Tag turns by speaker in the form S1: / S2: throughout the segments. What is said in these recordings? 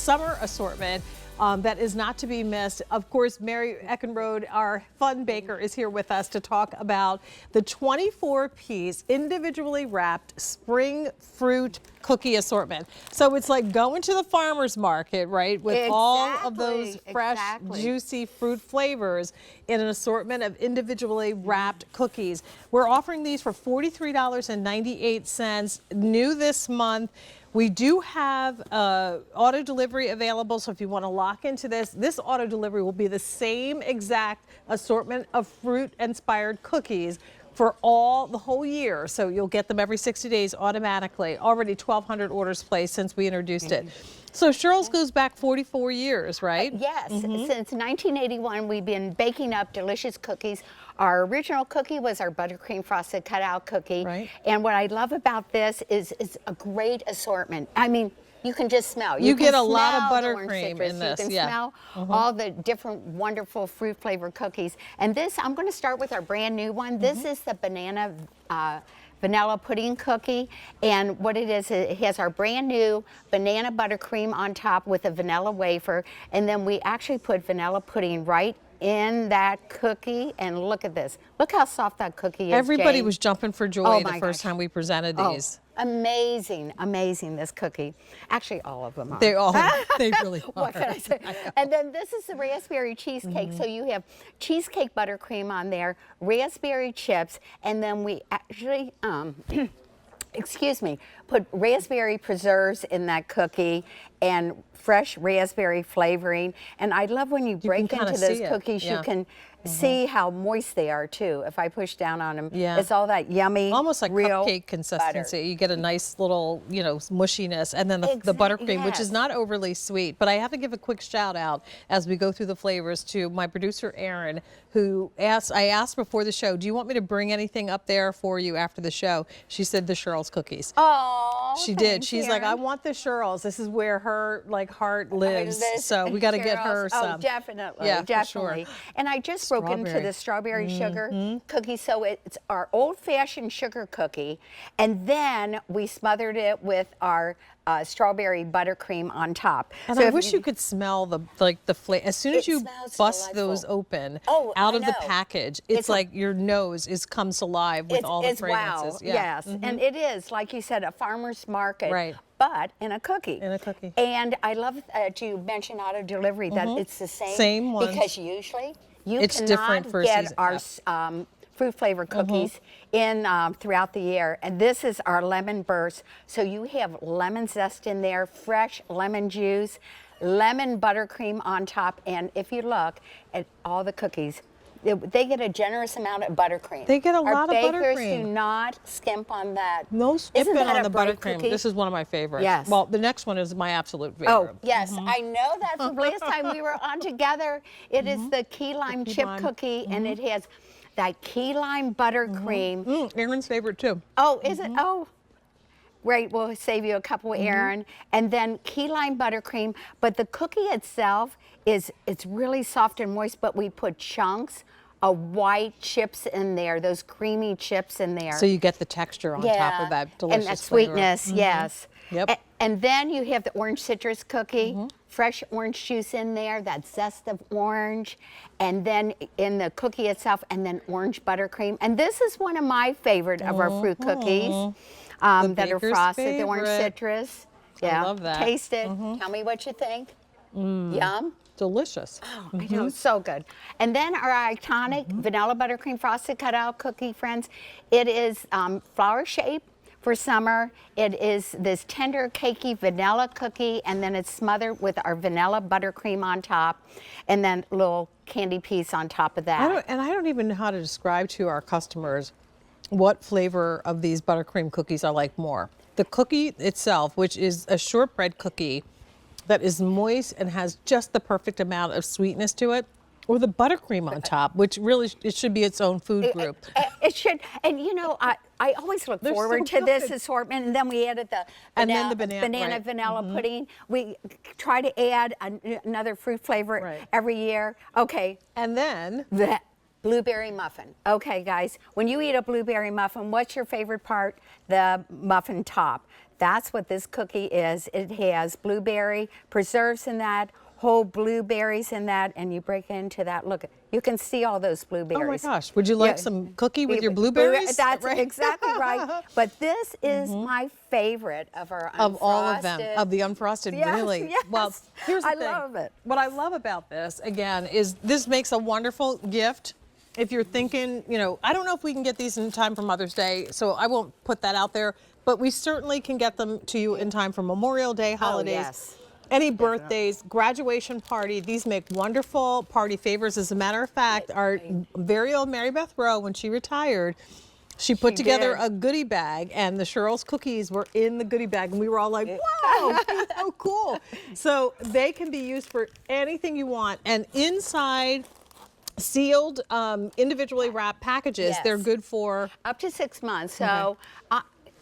S1: summer assortment that is not to be missed. Of course, Mary Eckenrode, our fun baker, is here with us to talk about the 24-piece individually wrapped spring fruit cookie assortment. So it's like going to the farmer's market, right, with all of those fresh, juicy fruit flavors in an assortment of individually wrapped cookies. We're offering these for $43.98, new this month. We do have auto delivery available, so if you want to lock into this auto delivery will be the same exact assortment of fruit-inspired cookies for the whole year. So you'll get them every 60 days automatically. Already 1,200 orders placed since we introduced it. So Cheryl's goes back 44 years, right?
S2: Yes, since 1981 we've been baking up delicious cookies. Our original cookie was our buttercream frosted cutout cookie.
S1: Right.
S2: And what I love about this is it's a great assortment. I mean, you can just smell.
S1: You get
S2: can
S1: a lot of
S2: smell
S1: buttercream in this.
S2: You can smell all the different wonderful fruit flavored cookies. And this, I'm going to start with our brand new one. This is the banana vanilla pudding cookie, and what it is, it has our brand new banana buttercream on top with a vanilla wafer, and then we actually put vanilla pudding right in that cookie. And look at this. Look how soft that cookie is.
S1: Everybody was jumping for joy the first time we presented these.
S2: Amazing, amazing, this cookie. Actually, all of them are.
S1: They really are.
S2: What can I say? And then this is the raspberry cheesecake. So you have cheesecake buttercream on there, raspberry chips, and then we actually, excuse me, put raspberry preserves in that cookie and fresh raspberry flavoring. And I love when you break into those cookies, you can see how moist they are too. If I push down on them, it's all that yummy,
S1: almost like
S2: real
S1: cupcake consistency.
S2: butter.
S1: You get a nice little, mushiness, and then the buttercream, which is not overly sweet. But I have to give a quick shout out as we go through the flavors to my producer Erin, who I asked before the show, do you want me to bring anything up there for you after the show? She said the Cheryl's cookies.
S2: Oh,
S1: she did. She's like, I want the Cheryl's. This is where her heart lives. So we got to get her some.
S2: Oh, definitely,
S1: yeah,
S2: definitely.
S1: For sure.
S2: And I just broke into the strawberry sugar cookie. So it's our old-fashioned sugar cookie, and then we smothered it with our strawberry buttercream on top.
S1: And
S2: so
S1: I wish you could smell the flavor. As soon as you bust those open out of the package, it's like your nose comes alive with all the fragrances.
S2: Wow, yes. And it is, like you said, a farmer's market. But in a cookie. And I love that you mentioned auto delivery, that it's the same one. Because usually you cannot get our fruit flavored cookies in throughout the year. And this is our lemon burst. So you have lemon zest in there, fresh lemon juice, lemon buttercream on top. And if you look at all the cookies, they get a generous amount of buttercream.
S1: They get a lot of buttercream.
S2: Our bakers do not skimp on that.
S1: No skimping on the buttercream. This is one of my favorites.
S2: Yes.
S1: Well, the next one is my absolute favorite.
S2: Oh, yes. I know that's the last time we were on together. It is the key lime chip cookie, and it has that key lime buttercream.
S1: Erin's favorite, too.
S2: Oh, is it? Oh. Right, we'll save you a couple, Erin. And then key lime buttercream, but the cookie itself it's really soft and moist, but we put chunks of white chips in there, those creamy chips in there.
S1: So you get the texture on top of that delicious
S2: and that sweetness, yes.
S1: Yep.
S2: And then you have the orange citrus cookie, fresh orange juice in there, that zest of orange, and then in the cookie itself, and then orange buttercream. And this is one of my favorite of our fruit cookies. That are frosted, the orange citrus. Yeah,
S1: I love that.
S2: Taste it. Tell me what you think. Yum.
S1: Delicious.
S2: Oh, I know, so good. And then our iconic vanilla buttercream frosted cutout cookie, friends. It is flower shaped for summer. It is this tender, cakey vanilla cookie, and then it's smothered with our vanilla buttercream on top, and then a little candy piece on top of that.
S1: I don't even know how to describe to our customers what flavor of these buttercream cookies I like more. The cookie itself, which is a shortbread cookie that is moist and has just the perfect amount of sweetness to it, or the buttercream on top, which really, it should be its own food group.
S2: It should, and I always look forward to this assortment, and then we added the banana vanilla pudding. We try to add another fruit flavor every year. Okay.
S1: And then
S2: the blueberry muffin. Okay, guys, when you eat a blueberry muffin, what's your favorite part? The muffin top. That's what this cookie is. It has blueberry preserves in that, whole blueberries in that, and you break into that. Look, you can see all those blueberries.
S1: Oh my gosh, would you like some cookie with your blueberries?
S2: That's exactly right. But this is my favorite of our unfrosted.
S1: Of all of them, of the unfrosted, really.
S2: Yes.
S1: Well, here's the thing.
S2: I love it.
S1: What I love about this, again, is this makes a wonderful gift. If you're thinking, you know, I don't know if we can get these in time for Mother's Day, so I won't put that out there, but we certainly can get them to you in time for Memorial Day, holidays.
S2: Oh, yes.
S1: Any birthdays, graduation party, these make wonderful party favors. As a matter of fact, our very own Mary Beth Rowe, when she retired, she put together a goodie bag, and the Cheryl's cookies were in the goodie bag, and we were all like, wow, so cool. So they can be used for anything you want, and inside sealed, individually wrapped packages, they're good for
S2: up to 6 months. So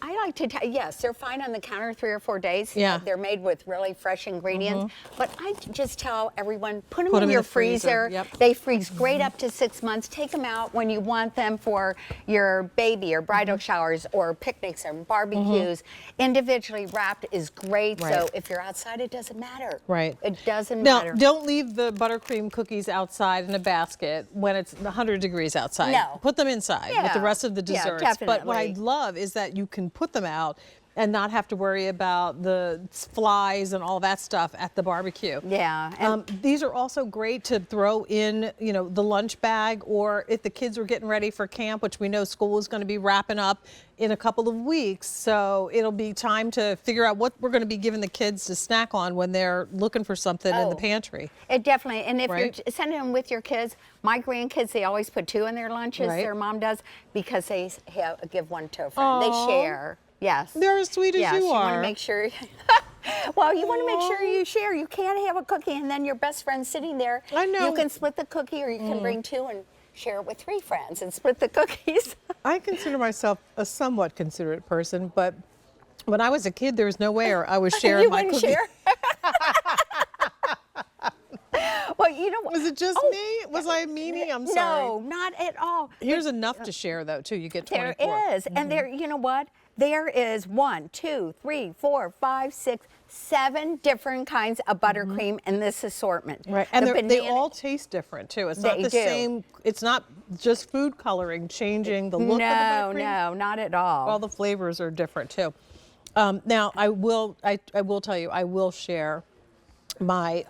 S2: I like to tell, yes, they're fine on the counter 3 or 4 days.
S1: Yeah.
S2: They're made with really fresh ingredients. But I just tell everyone, put them in your freezer.
S1: Yep.
S2: They freeze great up to 6 months. Take them out when you want them for your baby or bridal showers or picnics or barbecues. Individually wrapped is great. So if you're outside, it doesn't matter.
S1: Right.
S2: It doesn't matter.
S1: Now, don't leave the buttercream cookies outside in a basket when it's 100 degrees outside.
S2: No.
S1: Put them inside with the rest of the desserts. But what I love is that you can put them out and not have to worry about the flies and all that stuff at the barbecue.
S2: Yeah. And
S1: these are also great to throw in, you know, the lunch bag, or if the kids are getting ready for camp, which we know school is going to be wrapping up in a couple of weeks. So it'll be time to figure out what we're going to be giving the kids to snack on when they're looking for something in the pantry.
S2: It definitely, and if you're sending them with your kids, my grandkids, they always put 2 in their lunches, their mom does, because they give 1 to a friend. They share. Yes.
S1: They're as sweet as you are.
S2: You want to make sure. Well, you want to make sure you share. You can't have a cookie and then your best friend's sitting there.
S1: I know.
S2: You can split the cookie, or you can bring 2 and share it with 3 friends and split the cookies.
S1: I consider myself a somewhat considerate person, but when I was a kid, there was no way I was sharing my cookie.
S2: Share? Well, you know what?
S1: Was it just me? Was I a meanie? I'm sorry.
S2: No, not at all.
S1: Here's enough to share, though, too. You get 24.
S2: There is. And there, you know what? There is 1, 2, 3, 4, 5, 6, 7 different kinds of buttercream in this assortment.
S1: Right. And they all taste different, too. It's not the same. It's not just food coloring changing the look of the buttercream.
S2: No, not at all.
S1: All the flavors are different, too. Now, I will tell you, I will share my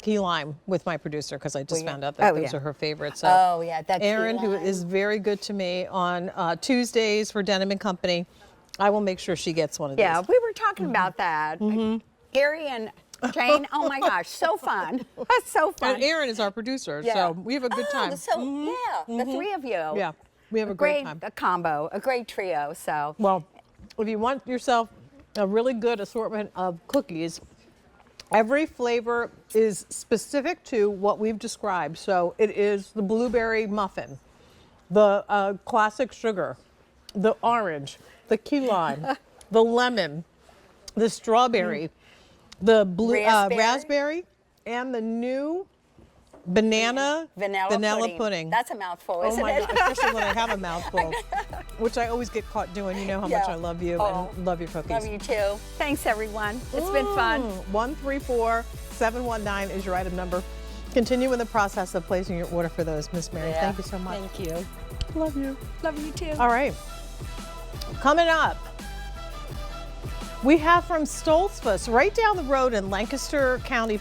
S1: key lime with my producer, because I just found out that those are her favorites. So
S2: that's
S1: Erin, who is very good to me on Tuesdays for Denim & Company, I will make sure she gets one of these.
S2: Yeah, we were talking about that. Gary and Jane, oh my gosh, so fun. So fun.
S1: And Erin is our producer, so we have a good time.
S2: So, the 3 of you.
S1: Yeah, we have a great time.
S2: A combo, a great trio. So,
S1: well, if you want yourself a really good assortment of cookies, every flavor is specific to what we've described. So it is the blueberry muffin, the classic sugar, the orange, the key lime, the lemon, the strawberry, the blue raspberry, and the new vanilla pudding.
S2: That's a mouthful, isn't it?
S1: Oh my God, especially when I have a mouthful, which I always get caught doing. You know how much I love you and love your cookies.
S2: Love you too. Thanks, everyone. It's been fun.
S1: 134719 is your item number. Continue in the process of placing your order for those, Miss Mary. Thank you so much.
S2: Thank you.
S1: Love you.
S2: Love you too.
S1: All right. Coming up, we have from Stoltzfus, right down the road in Lancaster County,